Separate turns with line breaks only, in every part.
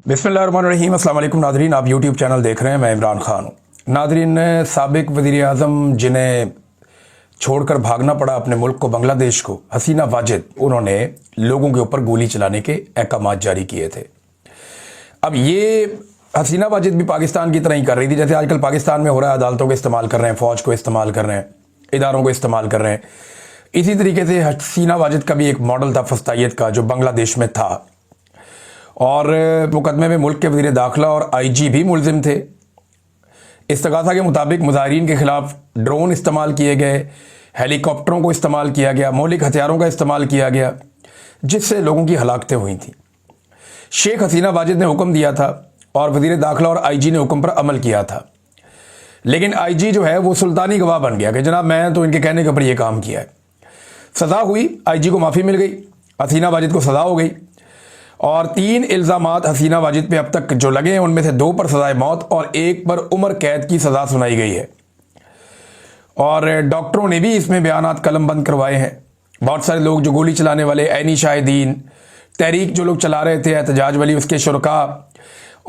बिस्मिल्लाहिर्रहमानिर्रहीम। अस्सलाम वालेकुम नादरीन, आप यूट्यूब चैनल देख रहे हैं, मैं इमरान खान हूँ। नादरीन, साबिक वज़ीर आज़म जिन्हें छोड़कर भागना पड़ा अपने मुल्क को, बांग्लादेश को, हसीना वाजिद, उन्होंने लोगों के ऊपर गोली चलाने के अहकाम जारी किए थे। अब ये हसीना वाजिद भी पाकिस्तान की तरह ही कर रही थी, जैसे आजकल पाकिस्तान में हो रहा है, अदालतों को इस्तेमाल कर रहे हैं, फ़ौज को इस्तेमाल कर रहे हैं, इदारों को इस्तेमाल कर रहे हैं। इसी तरीके से हसीना वाजिद का भी एक मॉडल था फस्तायत का, जो बांग्लादेश में था, और मुकदमे में मुल्क के वज़ीर दाखिला और IG भी मुलजिम थे। इस्तगासा के मुताबिक मुजाहिरीन के खिलाफ ड्रोन इस्तेमाल किए गए, हेलीकॉप्टरों को इस्तेमाल किया गया, मौलिक हथियारों का इस्तेमाल किया गया, जिससे लोगों की हलाकतें हुई थी। शेख हसीना वाजिद ने हुक्म दिया था और वज़ीर दाखिला और IG ने हुक्म पर अमल किया था, लेकिन IG जो है वो सुल्तानी गवाह बन गया कि जनाब मैं तो इनके कहने के ऊपर ये काम किया है। सज़ा हुई, IG को माफ़ी मिल गई, हसीना वाजिद को सज़ा हो गई, और 3 इल्ज़ामात हसीना वाजिद पे अब तक जो लगे हैं उनमें से 2 पर सज़ाए मौत और 1 पर उम्र कैद की सज़ा सुनाई गई है। और डॉक्टरों ने भी इसमें बयानात कलम बंद करवाए हैं। बहुत सारे लोग जो गोली चलाने वाले, ऐनी शाहिदीन, तहरीक जो लोग चला रहे थे, एहतजाज वाली, उसके शुरका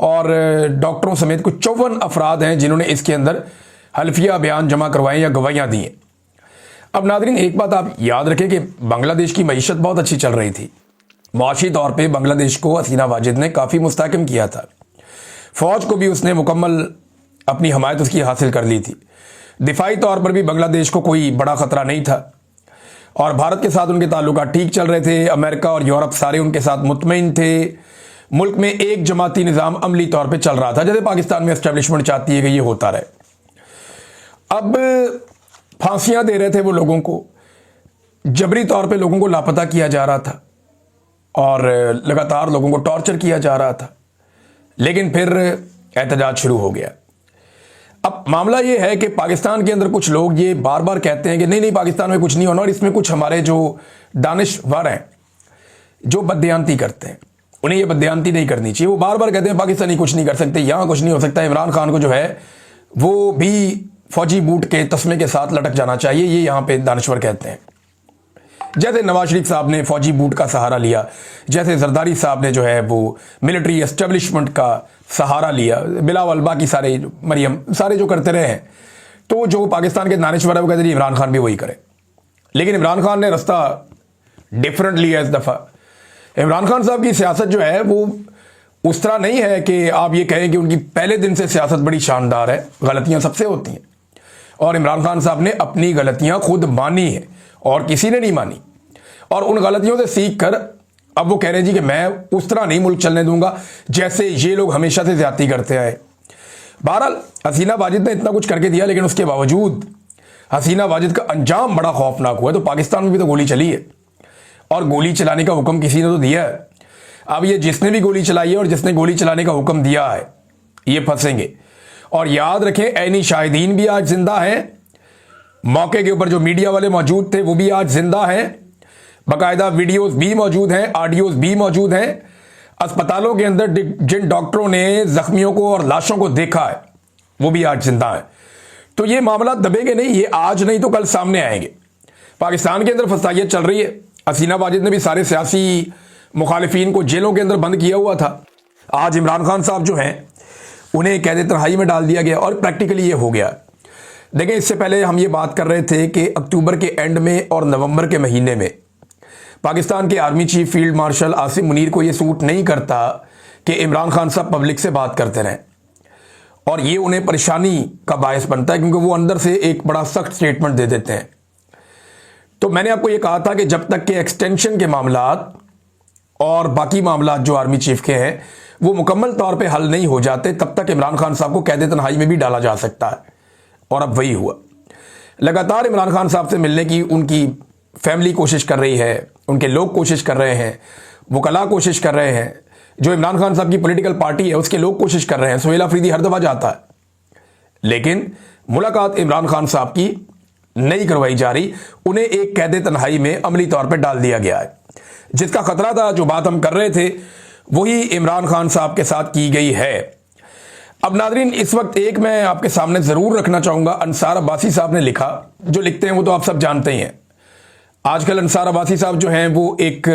और डॉक्टरों समेत कुछ 54 अफराद हैं जिन्होंने इसके अंदर हल्फिया बयान जमा करवाए या गवाहियाँ दी हैं। अब नादरीन, एक बात आप याद रखें कि बांग्लादेश की मईशत बहुत अच्छी चल रही थी। मुआशी तौर पे बांग्लादेश को हसीना वाजिद ने काफ़ी मुस्तहकम किया था। फ़ौज को भी उसने मुकम्मल अपनी हमायत उसकी हासिल कर ली थी। दिफाई तौर पर भी बांग्लादेश को कोई बड़ा ख़तरा नहीं था, और भारत के साथ उनके ताल्लुकात ठीक चल रहे थे। अमेरिका और यूरोप सारे उनके साथ मुतमईन थे। मुल्क में एक जमाती निज़ाम अमली तौर पर चल रहा था, जैसे पाकिस्तान में एस्टेब्लिशमेंट चाहती है कि ये होता रहे। अब फांसियाँ दे रहे थे वो लोगों को, जबरी तौर पर लोगों को लापता किया जा रहा था और लगातार लोगों को टॉर्चर किया जा रहा था, लेकिन फिर एहतजाज शुरू हो गया। अब मामला ये है कि पाकिस्तान के अंदर कुछ लोग ये बार बार कहते हैं कि नहीं नहीं, पाकिस्तान में कुछ नहीं होना, और इसमें कुछ हमारे जो दानिशवर हैं जो बददियानती करते हैं, उन्हें ये बददियानती नहीं करनी चाहिए। वो बार बार कहते हैं पाकिस्तानी कुछ नहीं कर सकते, यहाँ कुछ नहीं हो सकता, इमरान खान को जो है वो भी फौजी बूट के तस्मे के साथ लटक जाना चाहिए, ये यहाँ पे दानिशवर कहते हैं। जैसे नवाज शरीफ साहब ने फौजी बूट का सहारा लिया, जैसे जरदारी साहब ने जो है वो मिलिट्री एस्टेब्लिशमेंट का सहारा लिया, बिलावल, बाकी सारे, मरियम, सारे जो करते रहे हैं, तो जो पाकिस्तान के दानिशवर है वो कहते हैं इमरान खान भी वही करे। लेकिन इमरान खान ने रास्ता डिफरेंट लिया इस दफ़ा। इमरान खान साहब की सियासत जो है वो उस तरह नहीं है कि आप ये कहें कि उनकी पहले दिन से सियासत बड़ी शानदार है। गलतियाँ सबसे होती हैं, और इमरान खान साहब ने अपनी गलतियाँ खुद मानी है और किसी ने नहीं मानी, और उन गलतियों से सीख कर अब वो कह रहे हैं जी कि मैं उस तरह नहीं मुल्क चलने दूंगा जैसे ये लोग हमेशा से ज्यादती करते आए। बहरहाल हसीना वाजिद ने इतना कुछ करके दिया, लेकिन उसके बावजूद हसीना वाजिद का अंजाम बड़ा खौफनाक हुआ है। तो पाकिस्तान में भी तो गोली चली है, और गोली चलाने का हुक्म किसी ने तो दिया है। अब ये जिसने भी गोली चलाई है और जिसने गोली चलाने का हुक्म दिया है, ये फंसेंगे। और याद रखें, ऐनी शाहिदीन भी आज जिंदा हैं, मौके के ऊपर जो मीडिया वाले मौजूद थे वो भी आज जिंदा हैं, बाकायदा वीडियोस भी मौजूद हैं, ऑडियोज भी मौजूद हैं। अस्पतालों के अंदर जिन डॉक्टरों ने जख्मियों को और लाशों को देखा है वो भी आज जिंदा है। तो ये मामला दबेंगे नहीं, ये आज नहीं तो कल सामने आएंगे। पाकिस्तान के अंदर फसाइयत चल रही है। हसीना वाजिद ने भी सारे सियासी मुखालिफिन को जेलों के अंदर बंद किया हुआ था। आज इमरान खान साहब जो हैं उन्हें कैद तन्हाई में डाल दिया गया, और प्रैक्टिकली ये हो गया। देखें, इससे पहले हम ये बात कर रहे थे कि अक्टूबर के एंड में और नवंबर के महीने में पाकिस्तान के army chief field marshal Asim Munir को ये सूट नहीं करता कि इमरान खान साहब पब्लिक से बात करते रहें, और ये उन्हें परेशानी का बायस बनता है, क्योंकि वो अंदर से एक बड़ा सख्त स्टेटमेंट दे देते हैं। तो मैंने आपको ये कहा था कि जब तक के एक्सटेंशन के मामलात और बाकी मामलात जो आर्मी चीफ के हैं वो मुकम्मल तौर पर हल नहीं हो जाते, तब तक इमरान खान साहब को कैद तन्हाई में भी डाला जा सकता है। और अब वही हुआ। लगातार इमरान खान साहब से मिलने की उनकी फैमिली कोशिश कर रही है, उनके लोग कोशिश कर रहे हैं, वकला कोशिश कर रहे हैं, जो इमरान खान साहब की पॉलिटिकल पार्टी है उसके लोग कोशिश कर रहे हैं। सुहेल अफरीदी हर दफा जाता है, लेकिन मुलाकात इमरान खान साहब की नहीं करवाई जा रही। उन्हें एक कैद तन्हाई में अमली तौर पर डाल दिया गया है। जिसका खतरा था, जो बात हम कर रहे थे, वही इमरान खान साहब के साथ की गई है। अब नादरीन, इस वक्त एक मैं आपके सामने ज़रूर रखना चाहूँगा। अंसार अब्बासी साहब ने लिखा, जो लिखते हैं वो तो आप सब जानते ही हैं। आजकल अंसार अब्बासी साहब जो हैं वो एक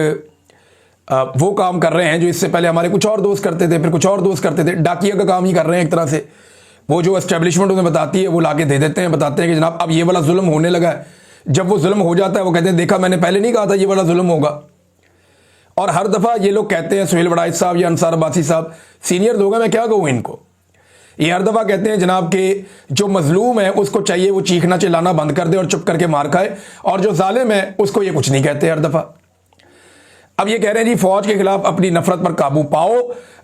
वो काम कर रहे हैं जो इससे पहले हमारे कुछ और दोस्त करते थे, फिर कुछ और दोस्त करते थे। डाकिया का काम ही कर रहे हैं एक तरह से। वो जो एस्टेब्लिशमेंट उन्हें बताती है वो लाके दे देते हैं, बताते हैं कि जनाब अब ये वाला जुल्म होने लगा है। जब वो जुल्म हो जाता है वो कहते हैं देखा मैंने पहले नहीं कहा था ये वाला जुल्म होगा। और हर दफ़ा ये लोग कहते हैं, सुहेल वड़ाइच साहब या अंसार अब्बासी साहब सीनियर लोग हैं, मैं क्या कहूँ इनको, ये हर दफ़ा कहते हैं जनाब कि जो मजलूम है उसको चाहिए वो चीखना चिल्लाना बंद कर दे और चुप करके मार खाए, और जो जालिम है उसको ये कुछ नहीं कहते हर दफ़ा। अब ये कह रहे हैं जी फौज के खिलाफ अपनी नफरत पर काबू पाओ,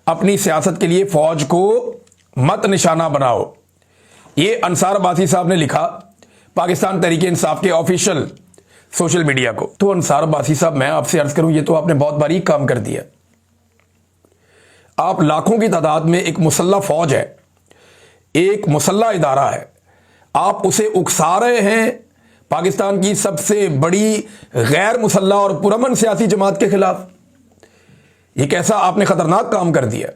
अपनी सियासत के लिए फौज को मत निशाना बनाओ। ये अंसार अब्बासी साहब ने लिखा पाकिस्तान तहरीक इंसाफ के ऑफिशियल सोशल मीडिया को। तो अंसार अब्बासी साहब, मैं आपसे अर्ज करूं, ये तो आपने बहुत बारीक काम कर दिया। आप लाखों की तादाद में एक मुसल्ला फौज है, एक मुसल्ला इदारा है, आप उसे उकसा रहे हैं पाकिस्तान की सबसे बड़ी गैर मुसल्ला और पुरअमन सियासी जमात के खिलाफ। यह कैसा आपने खतरनाक काम कर दिया।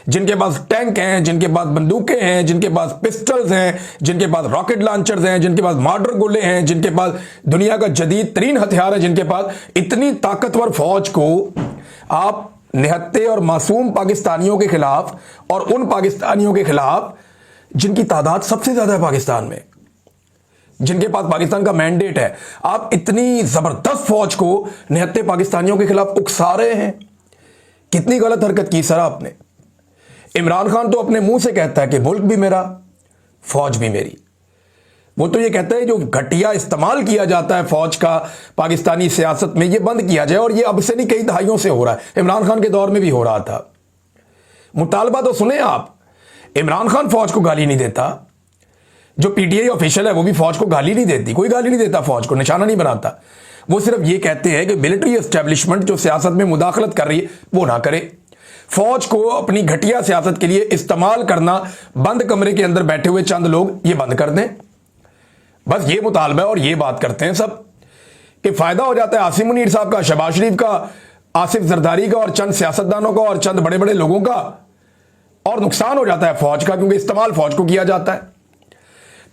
जिनके पास टैंक हैं, जिनके पास बंदूकें हैं, जिनके पास पिस्टल्स हैं, जिनके पास रॉकेट लॉन्चर्स हैं, जिनके पास मॉडर्न गोले हैं, जिनके पास दुनिया का जदीद तरीन हथियार है, जिनके पास इतनी ताकतवर फौज को आप निहत्ते और मासूम पाकिस्तानियों के खिलाफ, और उन पाकिस्तानियों के खिलाफ जिनकी तादाद सबसे ज्यादा है पाकिस्तान में, जिनके पास पाकिस्तान का मैंडेट है, आप इतनी जबरदस्त फौज को निहत्ते पाकिस्तानियों के खिलाफ उकसा रहे हैं। कितनी गलत हरकत की सर आपने। इमरान खान तो अपने मुंह से कहता है कि मुल्क भी मेरा, फौज भी मेरी। वो तो ये कहता है जो घटिया इस्तेमाल किया जाता है फौज का पाकिस्तानी सियासत में, ये बंद किया जाए। और ये अब से नहीं, कई दहाइयों से हो रहा है, इमरान खान के दौर में भी हो रहा था। मुतालबा तो सुने आप, इमरान खान फौज को गाली नहीं देता, जो पीटीआई ऑफिशियल है वो भी फौज को गाली नहीं देती, कोई गाली नहीं देता, फौज को निशाना नहीं बनाता। वो सिर्फ ये कहते हैं कि मिलिट्री एस्टेब्लिशमेंट जो सियासत में मुदाखलत कर रही है वो ना करे, फौज को अपनी घटिया सियासत के लिए इस्तेमाल करना बंद कमरे के अंदर बैठे हुए चंद लोग ये बंद कर दें। बस ये मुतालबा है और ये बात करते हैं सब कि फायदा हो जाता है आसिम मुनीर साहब का, शहबाज शरीफ का, आसिफ जरदारी का और चंद सियासतदानों का और चंद बड़े बड़े लोगों का, और नुकसान हो जाता है फौज का, क्योंकि इस्तेमाल फौज को किया जाता है।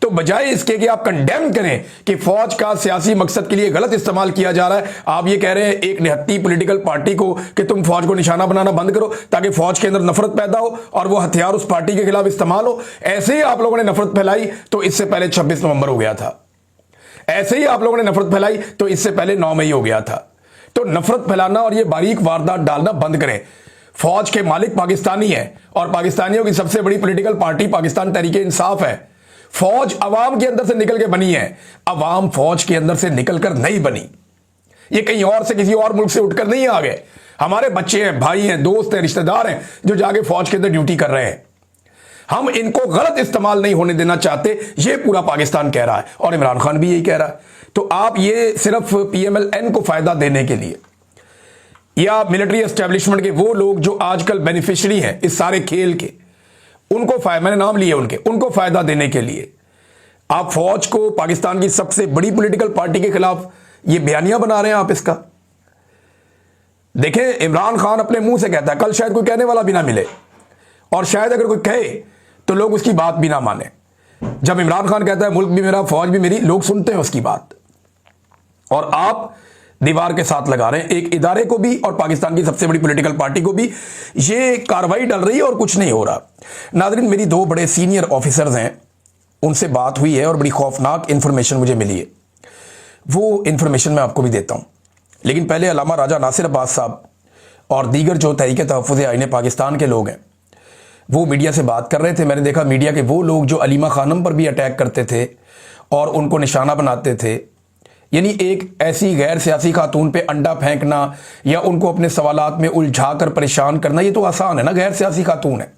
तो बजाय इसके कि आप कंडेम करें कि फौज का सियासी मकसद के लिए गलत इस्तेमाल किया जा रहा है, आप ये कह रहे हैं एक निहत्ती पॉलिटिकल पार्टी को कि तुम फौज को निशाना बनाना बंद करो ताकि फौज के अंदर नफरत पैदा हो और वो हथियार उस पार्टी के खिलाफ इस्तेमाल हो। ऐसे ही आप लोगों ने नफरत फैलाई तो इससे पहले 26 नवंबर हो गया था, ऐसे ही आप लोगों ने नफरत फैलाई तो इससे पहले 9 मई हो गया था। तो नफरत फैलाना और ये बारीक वारदात डालना बंद करें। फौज के मालिक पाकिस्तानी है और पाकिस्तानियों की सबसे बड़ी पॉलिटिकल पार्टी पाकिस्तान तहरीक इंसाफ है। फौज अवाम के अंदर से निकल के बनी है, अवाम फौज के अंदर से निकलकर नहीं बनी। ये कहीं और से किसी और मुल्क से उठकर नहीं आ गए। हमारे बच्चे हैं, भाई हैं, दोस्त हैं, रिश्तेदार हैं जो जाके फौज के अंदर ड्यूटी कर रहे हैं। हम इनको गलत इस्तेमाल नहीं होने देना चाहते, ये पूरा पाकिस्तान कह रहा है और इमरान खान भी यही कह रहा है। तो आप ये सिर्फ PMLN को फायदा देने के लिए या मिलिट्री एस्टेब्लिशमेंट के वो लोग जो आजकल बेनिफिशियरी हैं इस सारे खेल के, उनको मैंने नाम लिए उनको फायदा देने के लिए आप फौज को पाकिस्तान की सबसे बड़ी पॉलिटिकल पार्टी के खिलाफ ये बयानियां बना रहे हैं। आप इसका देखें, इमरान खान अपने मुंह से कहता है, कल शायद कोई कहने वाला भी ना मिले और शायद अगर कोई कहे तो लोग उसकी बात भी ना माने। जब इमरान खान कहता है मुल्क भी मेरा, फौज भी मेरी, लोग सुनते हैं उसकी बात, और आप दीवार के साथ लगा रहे हैं एक इदारे को भी और पाकिस्तान की सबसे बड़ी पॉलिटिकल पार्टी को भी। ये कार्रवाई डल रही है और कुछ नहीं हो रहा। नाज़रीन, मेरी 2 बड़े सीनियर ऑफिसर्स हैं, उनसे बात हुई है और बड़ी खौफनाक इंफॉर्मेशन मुझे मिली है। वो इंफॉर्मेशन मैं आपको भी देता हूं, लेकिन पहले अल्लामा राजा नासिर अब्बास साहब और दीगर जो तहरीक तहफ़्फ़ुज़ आईन पाकिस्तान के लोग हैं वो मीडिया से बात कर रहे थे। मैंने देखा मीडिया के वो लोग जो अलीमा खानम पर भी अटैक करते थे और उनको निशाना बनाते थे, यानी एक ऐसी गैर सियासी खातून पे अंडा फेंकना या उनको अपने सवालात में उलझा कर परेशान करना, ये तो आसान है ना, गैर सियासी खातून है।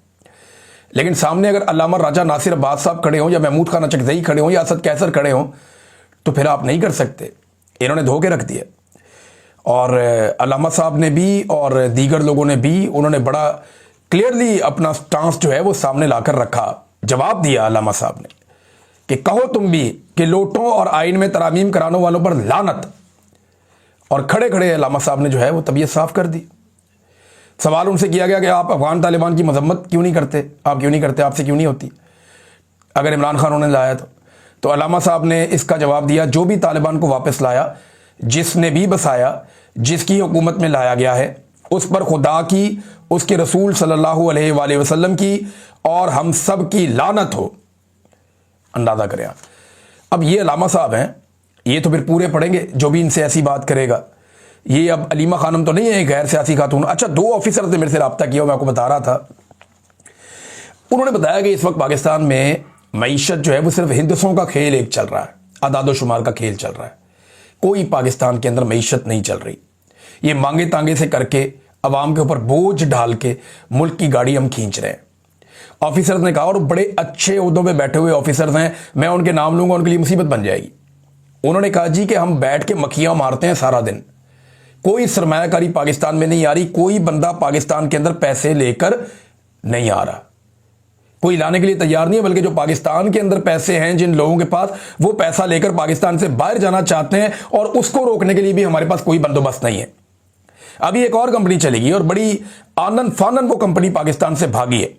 लेकिन सामने अगर अल्लामा राजा नासिर अब्बास साहब खड़े हों या महमूद खान अचकज़ई खड़े हों या असद कैसर खड़े हों तो फिर आप नहीं कर सकते। इन्होंने धो के रख दिया। और अल्लामा साहब ने भी और दीगर लोगों ने भी, उन्होंने बड़ा क्लियरली अपना स्टांस जो है वो सामने लाकर रखा। जवाब दिया अल्लामा साहब ने कि कहो तुम भी कि लोटों और आइन में तरामीम कराने वालों पर लानत। और खड़े खड़े अल्लामा साहब ने जो है वो तबीयत साफ कर दी। सवाल उनसे किया गया कि आप अफगान तालिबान की मजम्मत क्यों नहीं करते, आप क्यों नहीं करते, आपसे क्यों नहीं होती अगर इमरान खान उन्होंने लाया तो अल्लामा साहब ने इसका जवाब दिया, जो भी तालिबान को वापस लाया, जिसने भी बसाया, जिसकी हुकूमत में लाया गया है उस पर खुदा की, उसके रसूल सल्लल्लाहु अलैहि वसल्लम की और हम सब की लानत हो। अंदाजा करें आप। अब ये अलामा साहब हैं, ये तो फिर पूरे पढ़ेंगे जो भी इनसे ऐसी बात करेगा। ये अब अलीमा खानम तो नहीं है, गैर सियासी खातून। अच्छा, 2 ऑफिसर ने मेरे से रब्ता किया, मैं आपको बता रहा था। उन्होंने बताया कि इस वक्त पाकिस्तान में मईशत जो है वो सिर्फ हिंदुओं का खेल एक चल रहा है, आदादो शुमार का खेल चल रहा है। कोई पाकिस्तान के अंदर मईशत नहीं चल रही। ये मांगे तांगे से करके अवाम के ऊपर बोझ डाल के मुल्क की गाड़ी हम खींच रहे हैं। ऑफिसर्स ने कहा, और बड़े अच्छे उहदों पे बैठे हुए ऑफिसर्स हैं, मैं उनके नाम लूंगा, उनके लिए मुसीबत बन जाएगी। उन्होंने कहा जी कि हम बैठ के मक्खियां मारते हैं सारा दिन, कोई सरमायाकारी पाकिस्तान में नहीं आ रही, कोई बंदा पाकिस्तान के अंदर पैसे लेकर नहीं आ रहा, कोई लाने के लिए तैयार नहीं है, बल्कि जो पाकिस्तान के अंदर पैसे हैं जिन लोगों के पास, वो पैसा लेकर पाकिस्तान से बाहर जाना चाहते हैं, और उसको रोकने के लिए भी हमारे पास कोई बंदोबस्त नहीं है। अभी एक और कंपनी चलेगी और बड़ी आनन फानन वो कंपनी पाकिस्तान से भागी है।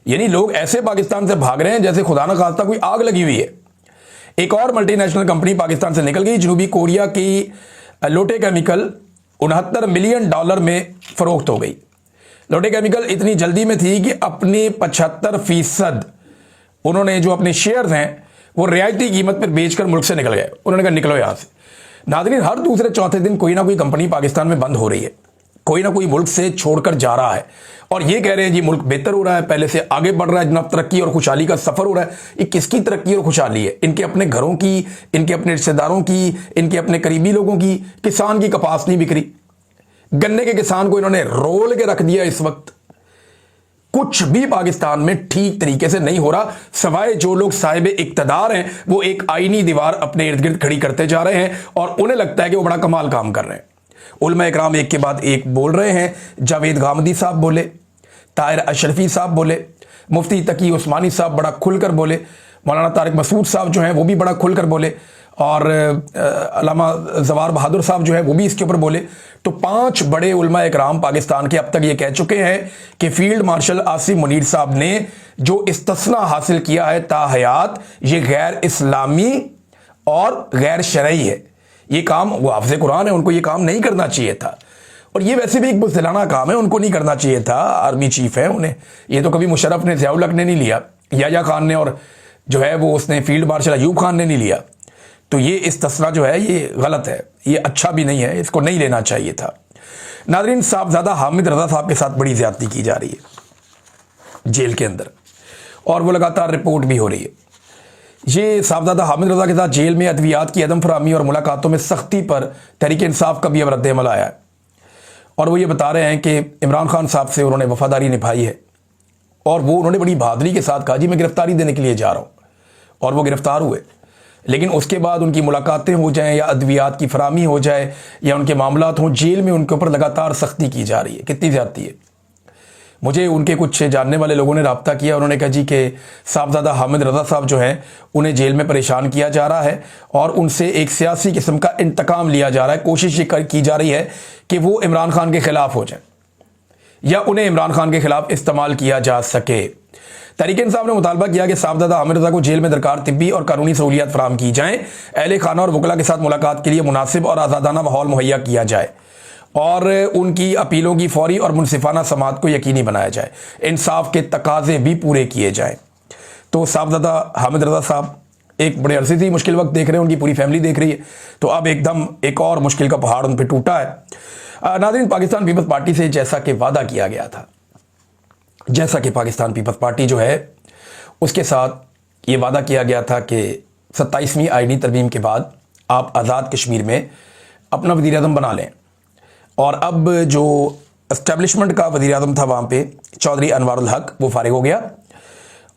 यानी लोग ऐसे पाकिस्तान से भाग रहे हैं जैसे खुदा न खास्ता कोई आग लगी हुई है। एक और मल्टीनेशनल कंपनी पाकिस्तान से निकल गई। जनूबी कोरिया की लोटे केमिकल $69 मिलियन में फरोख्त हो गई। लोटे केमिकल इतनी जल्दी में थी कि अपने 75% उन्होंने जो अपने शेयर्स हैं वो रियायती कीमत पर बेचकर मुल्क से निकल गए। उन्होंने कहा निकलो यहां से। नाज़रीन, हर दूसरे चौथे दिन कोई ना कोई कंपनी पाकिस्तान में बंद हो रही है, कोई ना कोई मुल्क से छोड़कर जा रहा है, और ये कह रहे हैं जी मुल्क बेहतर हो रहा है, पहले से आगे बढ़ रहा है, जनाब तरक्की और खुशहाली का सफर हो रहा है। ये किसकी तरक्की और खुशहाली है? इनके अपने घरों की, इनके अपने रिश्तेदारों की, इनके अपने करीबी लोगों की। किसान की कपास नहीं बिक्री, गन्ने के किसान को इन्होंने रोल के रख दिया। इस वक्त कुछ भी पाकिस्तान में ठीक तरीके से नहीं हो रहा, सवाए जो लोग साहिब इक्तदार हैं वो एक आईनी दीवार अपने इर्द गिर्द खड़ी करते जा रहे हैं और उन्हें लगता है कि वो बड़ा कमाल काम कर रहे हैं। उलमा इकराम एक के बाद एक बोल रहे हैं। जावेद गामदी साहब बोले, ताहिर अशरफी साहब बोले, मुफ्ती तकी उस्मानी साहब बड़ा खुलकर बोले, मौलाना तारिक मसूद साहब जो हैं वो भी बड़ा खुलकर बोले, और अल्लामा जवार बहादुर साहब जो है वो भी इसके ऊपर बोले। तो 5 बड़े उलमा इकराम पाकिस्तान के अब तक ये कह चुके हैं कि फील्ड मार्शल आसिम मुनीर साहब ने जो इस्तिस्ना हासिल किया है ताहयात, ये गैर इस्लामी और गैर शरई है। ये काम, वो हाफ़िज़े कुरान है, उनको ये काम नहीं करना चाहिए था, और ये वैसे भी एक बुज़दिलाना काम है, उनको नहीं करना चाहिए था। आर्मी चीफ है, उन्हें ये तो कभी मुशर्रफ ने, ज़ियाउल हक ने नहीं लिया, याया खान ने, और जो है वो उसने फील्ड मार्शल अयूब खान ने नहीं लिया। तो ये इस्तिस्ना जो है ये गलत है, ये अच्छा भी नहीं है, इसको नहीं लेना चाहिए था। नाज़रीन, साहबजादा हामिद रज़ा साहब के साथ बड़ी ज़्यादती की जा रही है जेल के अंदर, और वो लगातार रिपोर्ट भी हो रही है। ये साहबजादा हामिद रज़ा के साथ जेल में अद्वियात की अदम फराहमी और मुलाकातों में सख्ती पर तहरीक इंसाफ का भी अब रद्द-ए-अमल आया है, और वो ये बता रहे हैं कि इमरान खान साहब से उन्होंने वफादारी निभाई है, और वो उन्होंने बड़ी बहादुरी के साथ कहा जी मैं गिरफ्तारी देने के लिए जा रहा हूँ, और वो गिरफ्तार हुए। लेकिन उसके बाद उनकी मुलाकातें हो जाएं या अद्वियात की फराहमी हो जाए या उनके मामलात हों, जेल में उनके ऊपर लगातार सख्ती की जा रही है। कितनी ज़्यादती है? मुझे उनके कुछ जानने वाले लोगों ने रब्ता किया, उन्होंने कहा जी कि साहबजादा हामिद रज़ा साहब जो हैं उन्हें जेल में परेशान किया जा रहा है और उनसे एक सियासी किस्म का इंतकाम लिया जा रहा है। कोशिश ये की जा रही है कि वो इमरान खान के खिलाफ हो जाए या उन्हें इमरान खान के खिलाफ इस्तेमाल किया जा सके। तहरीक इंसाफ ने मुतालबा किया कि साहबजादा हामिद रज़ा को जेल में दरकार तिब्बी और कानूनी सहूलियात फराहम की जाएँ, अहले खाना और वकला के साथ मुलाकात के लिए मुनासिब और आज़ादाना माहौल मुहैया किया जाए, और उनकी अपीलों की फौरी और मुनसिफाना समाअत को यकीनी बनाया जाए, इंसाफ के तकाजे भी पूरे किए जाएँ। तो साहबजादा हामिद रज़ा साहब एक बड़े अरसे से मुश्किल वक्त देख रहे हैं, उनकी पूरी फैमिली देख रही है, तो अब एकदम एक और मुश्किल का पहाड़ उन पर टूटा है। नाज़रीन, पाकिस्तान पीपल्स पार्टी से जैसा कि वादा किया गया था, जैसा कि पाकिस्तान पीपल्स पार्टी जो है उसके साथ ये वादा किया गया था कि 27वीं आईनी तरमीम के बाद आप आज़ाद कश्मीर में अपना वज़ीर आज़म बना लें, और अब जो एस्टेब्लिशमेंट का वज़ीर आज़म था वहाँ पे चौधरी अनवारुल हक, वो फारिग हो गया।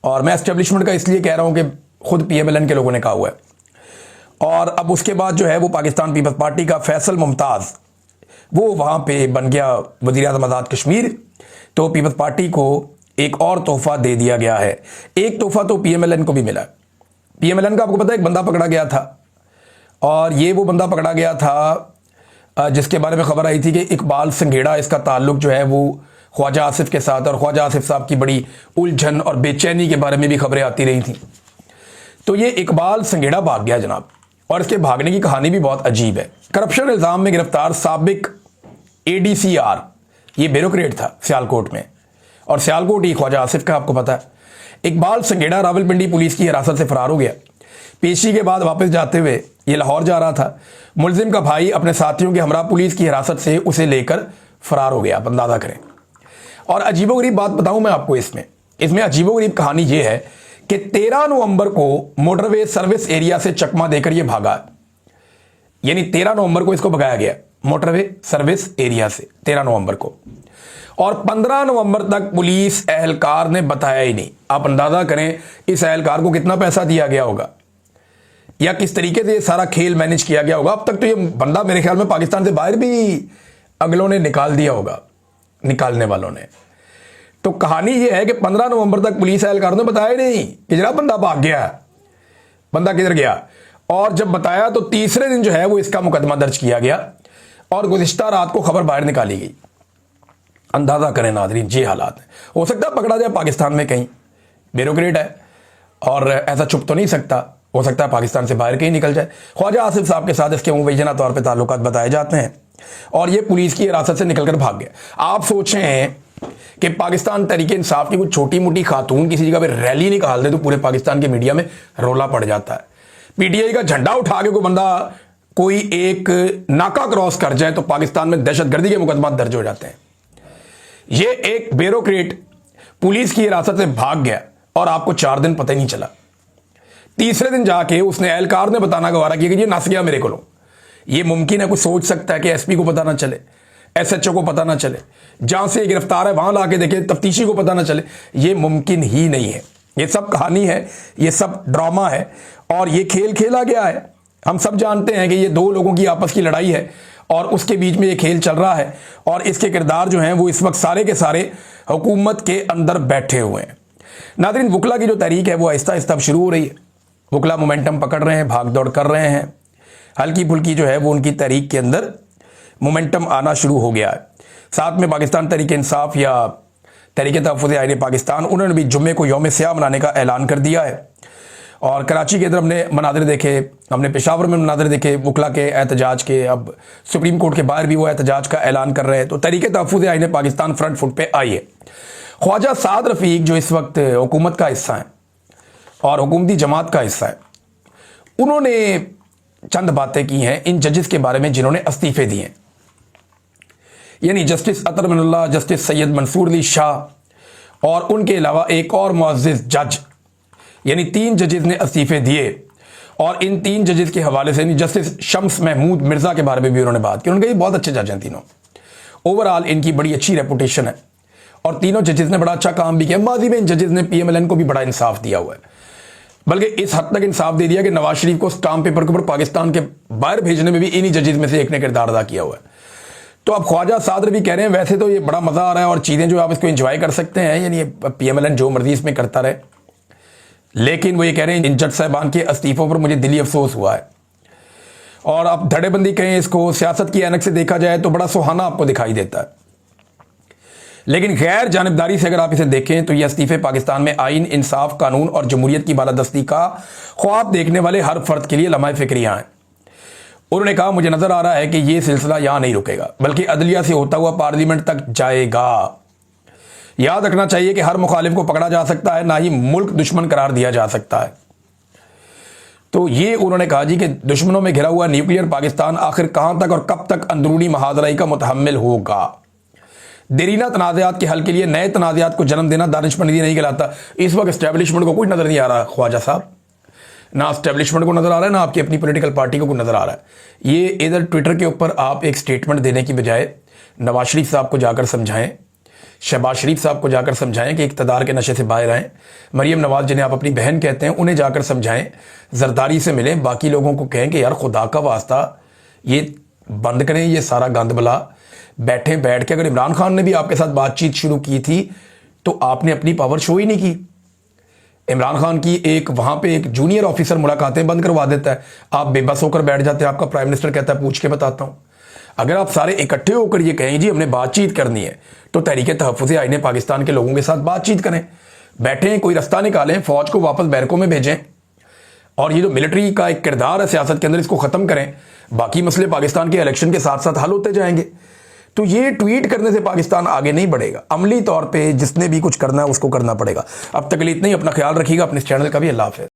और मैं एस्टेब्लिशमेंट का इसलिए कह रहा हूँ कि खुद PMLN के लोगों ने कहा हुआ है। और अब उसके बाद जो है वो पाकिस्तान पीपल्स पार्टी का फैसल मुमताज़ वो वहाँ पे बन गया वज़ीर आज़म आज़ाद कश्मीर। तो पीपल्स पार्टी को एक और तोहफा दे दिया गया है। एक तोहफा तो PMLN को भी मिला। PMLN का आपको पता है एक बंदा पकड़ा गया था, और ये वो बंदा पकड़ा गया था जिसके बारे में खबर आई थी कि इकबाल संघेड़ा, इसका ताल्लुक जो है वो ख्वाजा आसिफ के साथ, और ख्वाजा आसिफ साहब की बड़ी उलझन और बेचैनी के बारे में भी खबरें आती रही थी। तो ये इकबाल संघेड़ा भाग गया जनाब, और इसके भागने की कहानी भी बहुत अजीब है। करप्शन इल्जाम में गिरफ्तार साबिक ADCR, ये ब्यूरोक्रेट था सियालकोट में, और सियालकोट ही ख्वाजा आसिफ का आपको पता है। इकबाल संगेड़ा रावलपिंडी पुलिस की हिरासत से फरार हो गया। पेशी के बाद वापस जाते हुए ये लाहौर जा रहा था। मुलजिम का भाई अपने साथियों के हमरा पुलिस की हिरासत से उसे लेकर फरार हो गया, आप अंदाजा करें। और अजीबोगरीब बात बताऊं मैं आपको, इसमें अजीबोगरीब कहानी ये है कि 13 नवंबर को मोटरवे सर्विस एरिया से चकमा देकर ये भागा, यानी 13 नवंबर को इसको भगाया गया मोटरवे सर्विस एरिया से 13 नवंबर को, और 15 नवंबर तक पुलिस एहलकार ने बताया ही नहीं। आप अंदाजा करें इस एहलकार को कितना पैसा दिया गया होगा या किस तरीके से ये सारा खेल मैनेज किया गया होगा। अब तक तो ये बंदा मेरे ख्याल में पाकिस्तान से बाहर भी अगलों ने निकाल दिया होगा, निकालने वालों ने। तो कहानी ये है कि 15 नवंबर तक पुलिस एहलकार ने बताया नहीं कि जरा बंदा भाग गया, बंदा किधर गया। और जब बताया तो तीसरे दिन जो है वो इसका मुकदमा दर्ज किया गया और गुज़िश्ता रात को खबर बाहर निकाली गई। अंदाजा करें नाज़रीन, ये हालात है। हो सकता है पकड़ा जाए पाकिस्तान में कहीं, ब्यूरोक्रेट है और ऐसा छुप तो नहीं सकता, हो सकता है पाकिस्तान से बाहर कहीं निकल जाए। ख्वाजा आसिफ साहब के साथ इसके मुबैना तौर पर ताल्लुकात बताए जाते हैं और ये पुलिस की हिरासत से निकलकर भाग गया। आप सोचें कि पाकिस्तान तहरीक इंसाफ की कुछ छोटी मोटी खातून किसी जगह पे रैली निकाल दे तो पूरे पाकिस्तान के मीडिया में रोला पड़ जाता है। PTI का झंडा उठा के कोई बंदा कोई एक नाका क्रॉस कर जाए तो पाकिस्तान में दहशतगर्दी के मुकदमा दर्ज हो जाते हैं। ये एक ब्यूरोक्रेट पुलिस की हिरासत से भाग गया और आपको 4 दिन पता ही नहीं चला। तीसरे दिन जाके उसने एहलकार ने बताना गवारा किया कि ये नस गया मेरे को। ये मुमकिन है, कुछ सोच सकता है कि SP को पता ना चले, SHO को पता ना चले, जहां से गिरफ्तार है वहां लाके देखे तफ्तीशी को पता ना चले, ये मुमकिन ही नहीं है। ये सब कहानी है, ये सब ड्रामा है और ये खेल खेला गया है। हम सब जानते हैं कि ये 2 लोगों की आपस की लड़ाई है और उसके बीच में ये खेल चल रहा है और इसके किरदार जो हैं वो इस वक्त सारे के सारे हुकूमत के अंदर बैठे हुए हैं। नाज़रीन, वकला की जो तहरीक है वो आहिस्ता आहिस्ता शुरू हो रही है। वकला मोमेंटम पकड़ रहे हैं, भाग दौड़ कर रहे हैं, हल्की फुल्की जो है वो उनकी तहरीक के अंदर मोमेंटम आना शुरू हो गया है। साथ में पाकिस्तान तहरीक इंसाफ या तहरीक तहफ़्फ़ुज़ आईन पाकिस्तान, उन्होंने भी जुम्मे को यौम स्याह मनाने का ऐलान कर दिया है। और कराची के अंदर हमने मनाज़िर देखे, हमने पेशावर में मनाज़िर देखे वकला के एहतजाज के, अब सुप्रीम कोर्ट के बाहर भी वो एहतजाज का ऐलान कर रहे हैं। तो तहरीक तहफ़्फ़ुज़ आईन पाकिस्तान फ्रंट फुट पे आई है। ख्वाजा साद रफ़ीक जो इस वक्त हुकूमत का हिस्सा है और हुकूमती जमात का हिस्सा है, उन्होंने चंद बातें की हैं इन जजेस के बारे में जिन्होंने इस्तीफे दिए हैं, यानी जस्टिस अतर मिनुल्लाह, जस्टिस सैयद मंसूर अली शाह और उनके अलावा एक और मुअज़्ज़िज़ जज, यानी 3 जजेस ने इस्तीफे दिए। और इन 3 जजेस के हवाले से जस्टिस शम्स महमूद मिर्ज़ा के बारे में भी उन्होंने बात की। उन्होंने कहा बहुत अच्छे जज हैं तीनों, ओवरऑल इनकी बड़ी अच्छी रेपुटेशन है और तीनों जजेस ने बड़ा अच्छा काम भी किया। माजी में इन जजेस ने PMLN को भी बड़ा इंसाफ दिया हुआ है, बल्कि इस हद तक इंसाफ दे दिया कि नवाज शरीफ को स्टाम्प पेपर के ऊपर पाकिस्तान के बाहर भेजने में भी इन्हीं जजेस में से एक ने किरदार अदा किया हुआ है। तो अब ख्वाजा सादर भी कह रहे हैं वैसे तो ये बड़ा मज़ा आ रहा है और चीज़ें जो आप इसको एंजॉय कर सकते हैं, यानी PMLN जो मर्जी इसमें करता रहे, लेकिन वो ये कह रहे हैं इन जज साहबान के इस्तीफों पर मुझे दिली अफसोस हुआ है। और आप धड़ेबंदी कहें इसको, सियासत की ऐनक से देखा जाए तो बड़ा सुहाना आपको दिखाई देता है, लेकिन गैर जानिबदारी से अगर आप इसे देखें तो ये इस्तीफे पाकिस्तान में आइन, इंसाफ, कानून और जमहूरियत की बालादस्ती का ख्वाब देखने वाले हर फर्द के लिए लम्हा फिक्रियाँ हैं। उन्होंने कहा मुझे नजर आ रहा है कि यह सिलसिला यहां नहीं रुकेगा बल्कि अदलिया से होता हुआ पार्लियामेंट तक जाएगा। याद रखना चाहिए कि हर मुखालिफ को पकड़ा जा सकता है, ना ही मुल्क दुश्मन करार दिया जा सकता है। तो ये उन्होंने कहा जी कि दुश्मनों में घिरा हुआ न्यूक्लियर पाकिस्तान आखिर कहां तक और कब तक अंदरूनी महादराई का मुतहम्मिल होगा। देरीना तनाज़ात के हल के लिए नए तनाज़ात को जन्म देना दानिशमंदी नहीं कहलाता। इस वक्त एस्टेब्लिशमेंट को कुछ नजर नहीं आ रहा ख्वाजा साहब, ना एस्टेब्लिशमेंट को नजर आ रहा है, ना आपकी अपनी पॉलिटिकल पार्टी को नजर आ रहा है। ये इधर ट्विटर के ऊपर आप एक स्टेटमेंट देने की बजाय नवाज शरीफ साहब को जाकर समझाएं, शहबाज शरीफ साहब को जाकर समझाएं कि इक़्तिदार के नशे से बाहर आएं, मरियम नवाज जिन्हें आप अपनी बहन कहते हैं उन्हें जाकर समझाएं, जरदारी से मिलें, बाकी लोगों को कहें कि यार खुदा का वास्ता ये बंद करें ये सारा गंद बला। बैठ के अगर इमरान खान ने भी आपके साथ बातचीत शुरू की थी तो आपने अपनी पावर शो ही नहीं की। इमरान खान की एक वहां पे एक जूनियर ऑफिसर मुलाकातें बंद करवा देता है, आप बेबस होकर बैठ जाते हैं। आपका प्राइम मिनिस्टर कहता है पूछ के बताता हूं। अगर आप सारे इकट्ठे होकर ये कहें जी हमने बातचीत करनी है तो तहरीक तहफ़्फ़ुज़ आईन पाकिस्तान के लोगों के साथ बातचीत करें, बैठें, कोई रास्ता निकालें, फौज को वापस बैरकों में भेजें, और ये जो मिलिट्री का एक किरदार है सियासत के अंदर, इसको ख़त्म करें, बाकी मसले पाकिस्तान के इलेक्शन के साथ साथ हल होते जाएंगे। तो ये ट्वीट करने से पाकिस्तान आगे नहीं बढ़ेगा, अमली तौर पे जिसने भी कुछ करना है उसको करना पड़ेगा। अब तक के लिए इतना ही, अपना ख्याल रखिएगा, अपने इस चैनल का भी। अल्लाह हाफ़िज़।